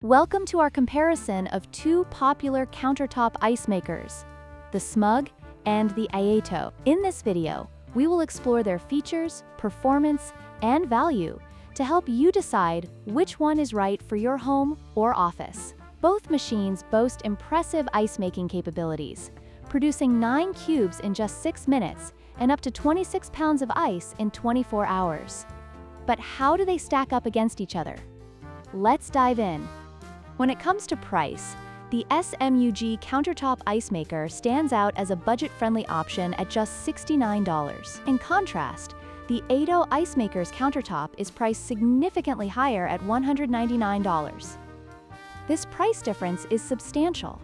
Welcome to our comparison of two popular countertop ice makers, the SMUG and the Aeitto. In this video, we will explore their features, performance, and value to help you decide which one is right for your home or office. Both machines boast impressive ice-making capabilities, producing 9 cubes in just 6 minutes and up to 26 pounds of ice in 24 hours. But how do they stack up against each other? Let's dive in. When it comes to price, the SMUG Countertop Ice Maker stands out as a budget-friendly option at just $69. In contrast, the Aeitto Ice Maker's countertop is priced significantly higher at $199. This price difference is substantial,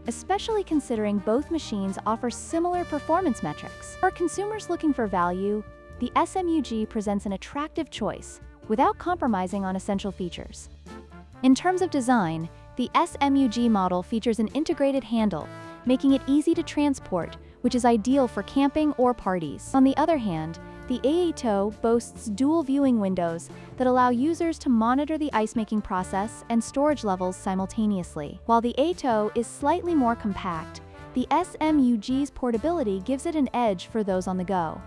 especially considering both machines offer similar performance metrics. For consumers looking for value, the SMUG presents an attractive choice without compromising on essential features. In terms of design, the SMUG model features an integrated handle, making it easy to transport, which is ideal for camping or parties. On the other hand, the Aeitto boasts dual viewing windows that allow users to monitor the ice-making process and storage levels simultaneously. While the Aeitto is slightly more compact, the SMUG's portability gives it an edge for those on the go.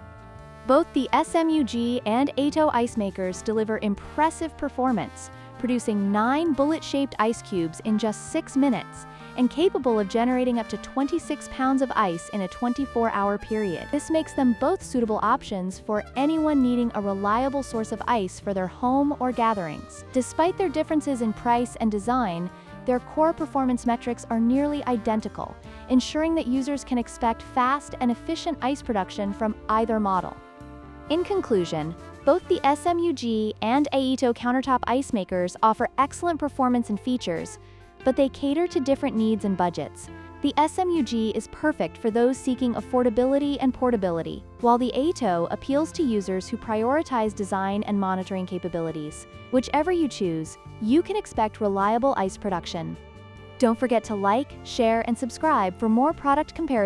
Both the SMUG and Aeitto ice makers deliver impressive performance, producing 9 bullet-shaped ice cubes in just 6 minutes and capable of generating up to 26 pounds of ice in a 24-hour period. This makes them both suitable options for anyone needing a reliable source of ice for their home or gatherings. Despite their differences in price and design, their core performance metrics are nearly identical, ensuring that users can expect fast and efficient ice production from either model. In conclusion, both the SMUG and Aeitto countertop ice makers offer excellent performance and features, but they cater to different needs and budgets. The SMUG is perfect for those seeking affordability and portability, while the Aeitto appeals to users who prioritize design and monitoring capabilities. Whichever you choose, you can expect reliable ice production. Don't forget to like, share, and subscribe for more product comparisons.